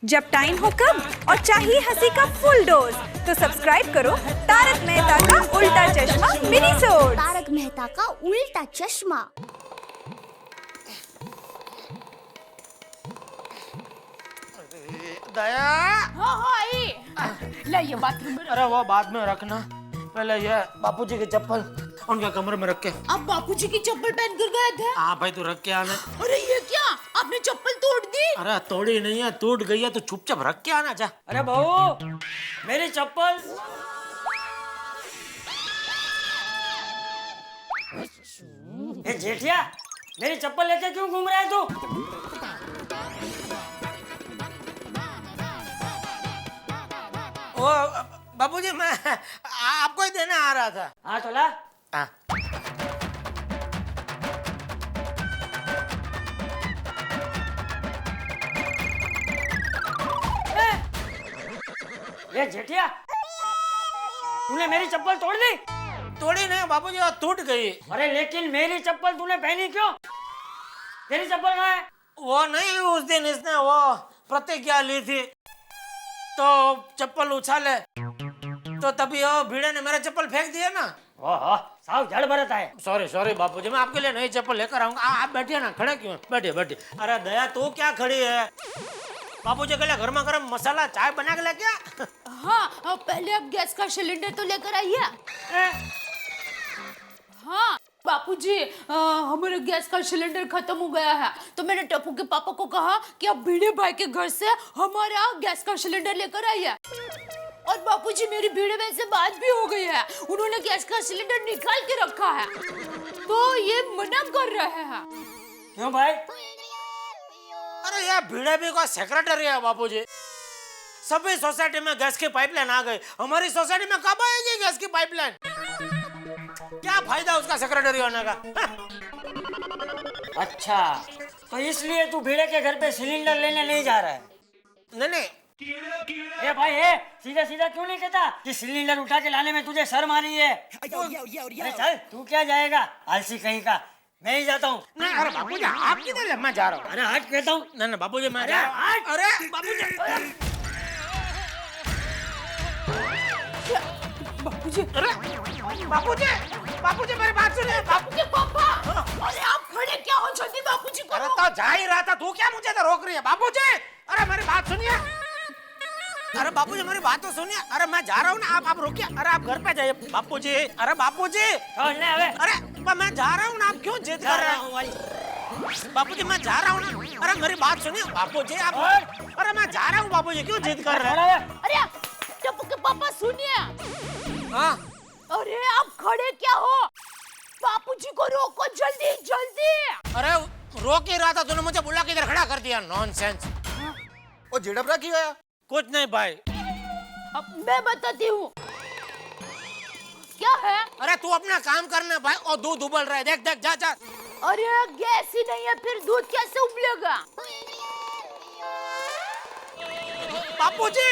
जब टाइम हो कम और चाहिए हंसी का फुल डोज तो सब्सक्राइब करो तारक मेहता का उल्टा चश्मा मिनी सोड। तारक मेहता का उल्टा चश्मा। दया। हाँ आई ले ये बाथरूम में। अरे वो बाद में रखना, पहले ये बापूजी की चप्पल उनके कमरे में रख के। आप बापूजी की चप्पल पहन कर गए थे? हाँ भाई तू रख के आना। अरे ये क्या, आपने चप्पल तोड़ दी? अरे तोड़ी नहीं है, टूट गई है तो चुपचाप रख के आना। जा। अरे बहू मेरी चप्पल। ए जेठिया मेरी चप्पल लेके क्यों घूम रहा है तू? ओ बापूजी मैं आपको ही देने आ रहा था। हाँ तो ला। हाँ। ये जेठिया तूने मेरी चप्पल तोड़ दी? तोड़ी नहीं बापूजी, वो टूट गई। अरे लेकिन मेरी चप्पल तूने पहनी क्यों? तेरी चप्पल कहाँ है? वो नहीं, उस दिन इसने वो प्रतिज्ञा ली थी तो चप्पल उछाले तो तभी वो भीड़े ने मेरा चप्पल फेंक दिया ना। ओहो साव जड़ बरता है। सॉरी सॉरी बापूजी, मैं आपके लिए नई चप्पल लेकर आऊंगा। आप बैठिए ना, खड़े क्यों? बैठिए बैठिए। अरे दया तू क्या खड़ी है? बापूजी के लिए गर्मा गर्म मसाला चाय बना के ले क्या? हाँ पहले आप गैस का सिलेंडर तो लेकर आइए। हाँ बापूजी हमारे गैस का सिलेंडर खत्म हो गया है तो मैंने टप्पू के पापा को कहा कि आप भिड़े भाई के घर से हमारा गैस का सिलेंडर लेकर आइए। और बापूजी मेरी भिड़े भाई से बात भी हो गई है, उन्होंने गैस का सिलेंडर निकाल के रखा है तो ये मना कर रहे हैं। क्यों भाई? अरे यार भीड़े भी को सेक्रेटरी है बापूजी। सभी सोसाइटी में गैस की पाइपलाइन आ गई, हमारी सोसाइटी में कब आएगी गैस की पाइपलाइन? क्या फायदा उसका सेक्रेटरी होने का? अच्छा तो इसलिए तू भीड़े के घर पे सिलेंडर लेने नहीं जा रहा है? नहीं नहीं ए भाई ए सीधा सीधा क्यों नहीं कहता कि सिलेंडर उठा के लाने में तुझे शर्म आ रही है? अरे चल तू क्या जाएगा आलसी कहीं का, मैं ही जाता हूँ। नहीं। अरे बापूजी आप किधर है? मैं जा रहा हूँ। अरे हट कहता हूँ। नहीं नहीं बापूजी मैं अरे जा रहा हूँ। हट। अरे बापूजी बापूजी अरे बापूजी बापूजी मेरी बात सुनिए। बापू के पापा, अरे आप खड़े क्या हो? जल्दी बापूजी को अरे तो जा ही रहा था, तू क्या मुझे तो रोक रही है? बापूजी अरे मेरी बात सुनिए। अरे बापूजी मेरी बात तो सुनिए। अरे मैं जा रहा हूँ ना, आप रुकिए। अरे आप घर पे जाइए बापूजी। अरे बापूजी छोड़ ले अबे। अरे मैं जा रहा हूँ ना, आप क्यों जिद कर रहे हैं? बापूजी मैं जा रहा हूँ ना। अरे मेरी बात सुनिए बापूजी आप। अरे मैं जा रहा हूँ बापूजी, क्यों जिद कर रहे हैं? अरे टप्पू के पापा सुनिए। हाँ अरे आप खड़े क्या हो? बापूजी को रोको जल्दी जल्दी। अरे रोक ही रहा था, तूने मुझे बुला के इधर खड़ा कर दिया। नॉनसेंस। ओ झिड़परा क्यों आया? कुछ नहीं भाई। अब मैं बताती हूँ क्या है। अरे तू अपना काम करना भाई। और दूध उबल रहा है, देख देख जा जा। अरे गैस ही नहीं है फिर दूध कैसे उबलेगा? बापूजी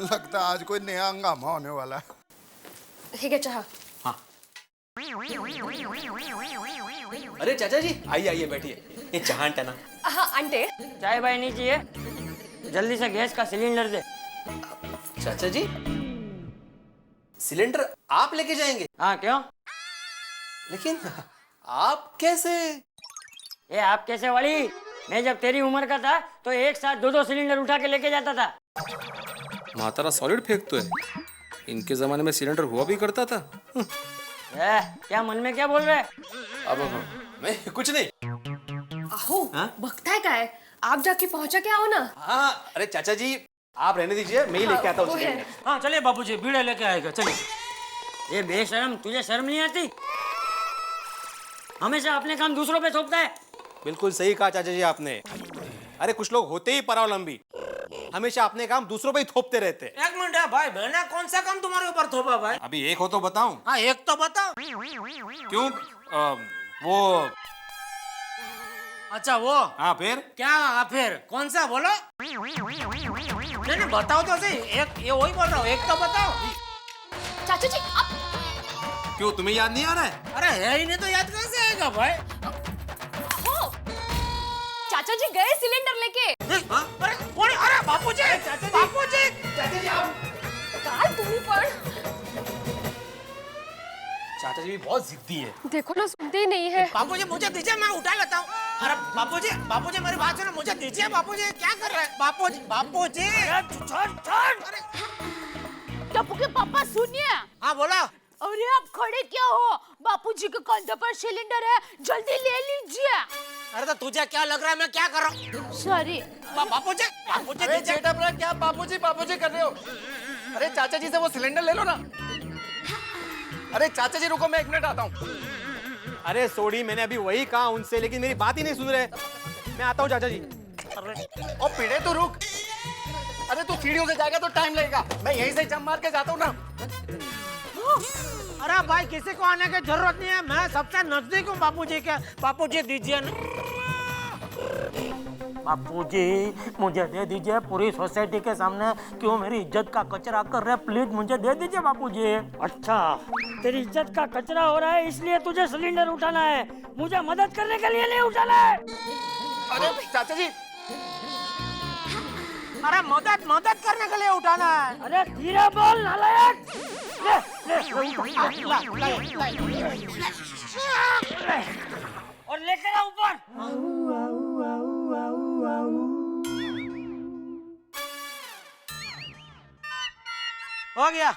लगता आज कोई नया हंगामा होने वाला है। ठीक है चाह। अरे चाचा जी आइए आइए बैठिए, ये चाहन टना। हाँ आंटे। चाय भाई नहीं चाहिए, जल्दी से गैस का सिलेंडर दे। चाचा जी सिलेंडर आप लेके जाएंगे? हाँ क्यों? लेकिन आप कैसे? ये आप कैसे वाली? मैं जब तेरी उम्र का था तो एक साथ दो दो सिलेंडर उठा के लेके जाता था। मातारा सॉलिड फेंक तो है, इनके जमाने में सिलेंडर हुआ भी करता था। क्या मन में क्या बोल रहे? अब मैं कुछ नहीं। आहो बकता है क्या है, आप जाके पहुंचा के आओ ना। हाँ अरे चाचा जी आप रहने दीजिए, मैं ही लेके आता हूँ सिलेंडर। हाँ चलिए बापूजी, भीड़े लेके आएगा। चलिए। ये बेशरम, तुझे शर्म नहीं आती? हमेशा अपने काम दूसरों पे थोपता है। बिल्कुल सही कहा चाचा जी आपने। अरे कुछ लोग होते ही परावलंबी, हमेशा अपने काम दूसरों पे ही थोपते रहते। एक मिनट है भाई, मैंने कौन सा काम तुम्हारे ऊपर थोपा भाई? अभी एक हो तो बताऊं? हाँ एक तो बताओ। क्यों? वो अच्छा वो। हाँ फिर? क्या फिर? कौन सा बोलो? नहीं बताओ तो सही। एक ये वही बोल रहा हूँ, एक तो बताओ। चाचा जी आप क्यों तुम्हें याद नहीं आ रहा है? अरे है ही नहीं तो याद कैसे आएगा भाई? हो कहीं गए सिलेंडर लेके? अरे कौन? अरे बापूजी, बापूजी, काल तुम्ही पण चाचा जी भी बहुत जिद्दी है। देखो ना, सुनते ही नहीं है। बापूजी मुझे दीजिए, मैं उठा लेता हूँ। अरे बापूजी, बापूजी मेरी बात सुनो, मुझे दीजिए बापूजी, क्या कर रहे हैं बापूजी? बापूजी, अरे टप्पू के पापा सुनिए। हाँ बोला। अरे आप खड़े क्या हो? बापूजी के कंधे पर सिलेंडर है, जल्दी ले लीजिए। अरे तो तुझे क्या लग रहा है मैं क्या कर रहा हूँ? सॉरी। बापूजी, बापूजी दीजिए। क्या बापूजी बापूजी कर रहे हो? अरे चाचा जी से वो सिलेंडर ले लो ना। अरे चाचा जी रुको, मैं 1 मिनट आता हूँ। अरे सोडी, मैंने अभी वही कहा उनसे, लेकिन मेरी बात ही नहीं सुन रहे। मैं आता हूँ चाचा जी। और पीड़े तो रुक। अरे तू सीढ़ियों से जाएगा तो टाइम लगेगा, मैं यहीं से जंप मार के जाता हूँ ना। अरे भाई किसी को आने की जरूरत नहीं है, मैं सबसे नजदीक हूँ बापूजी के। बापूजी दीजिए ना। बापूजी मुझे दे दीजिए, पूरी सोसाइटी के सामने क्यों मेरी इज्जत का कचरा कर रहे हैं, प्लीज मुझे दे दीजिए बापूजी। अच्छा, तेरी इज्जत का कचरा हो रहा है इसलिए तुझे सिलेंडर उठाना है, मुझे मदद करने के लिए नहीं उठाना है। अरे चाचा जी, अरे मदद करने के लिए उठाना है। अरे धीरे बोल नालायक। और लेकर आ ऊपर। हो गया,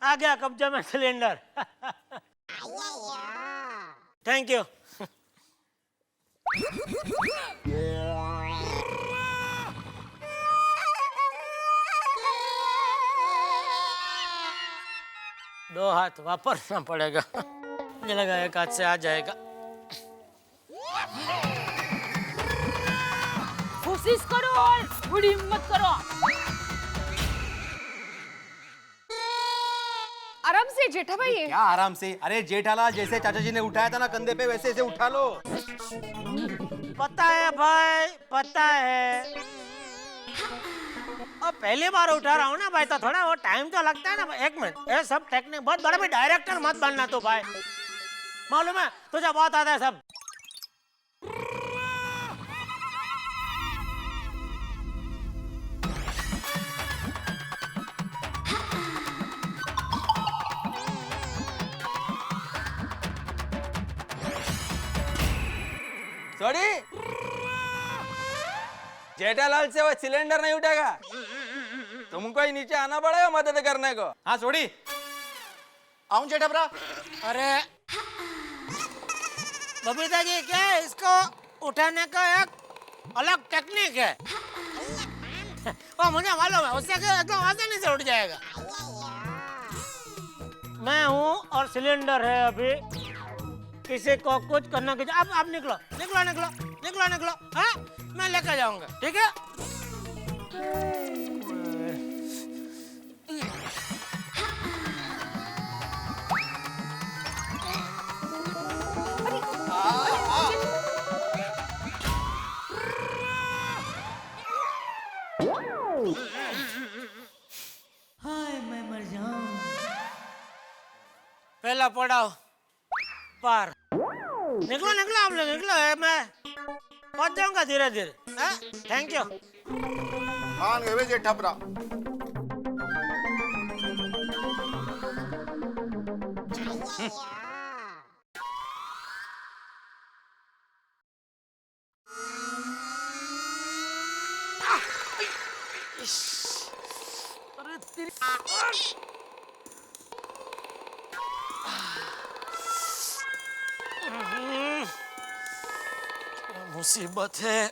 आ गया कब्जे में सिलेंडर। Thank you. दो हाथ वापरना पड़ेगा, मुझे लगा एक हाथ से आ जाएगा। कोशिश करो और बड़ी हिम्मत करो। आराम से जेठा भाई। क्या आराम से? अरे जेठालाल, जैसे चाचा जी ने उठाया था ना कंधे पे, वैसे ऐसे उठा लो। पता है भाई, पता है। अब पहली बार उठा रहा हूँ ना भाई, तो थोड़ा वो टाइम तो लगता है ना। 1 मिनट, ये सब टेक्निक बहुत बड़ा भी डायरेक्टर मत बनना तो भाई, मालूम है तुझे बहुत आता है सब। सॉरी, जेठालाल से वो सिलेंडर नहीं उठेगा, तुमको ही नीचे आना पड़ेगा मदद करने को। हाँ सोडी, आऊं जेठा भरा? अरे बबीता जी, क्या है, इसको उठाने का एक अलग टेक्निक है। वो मुझे मालूम है, उससे एकदम आसानी से उठ जाएगा। मैं हूँ और सिलेंडर है, अभी किसी को कुछ करने की। अब आप निकलो निकलो निकलो निकलो निकलो, हाँ मैं लेकर जाऊंगा, ठीक है? हाय मैं मर जाऊं। पहला पड़ाव पार। निकलो निकलो आप लोग, निकलो है, मैं पहुंच जाऊंगा धीरे धीरे। Thank you. मान गए जेठा भरा। मुसीबत है।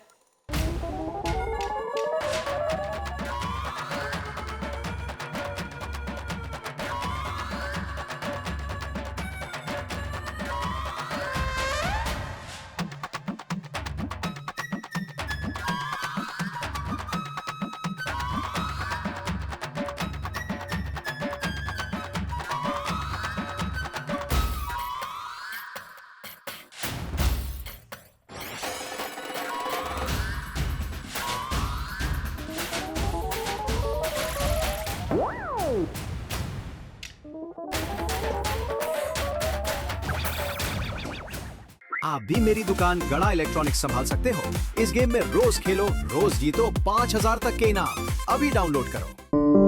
आप भी मेरी दुकान गड़ा इलेक्ट्रॉनिक्स संभाल सकते हो। इस गेम में रोज खेलो, रोज जीतो 5000 तक के इनाम। अभी डाउनलोड करो।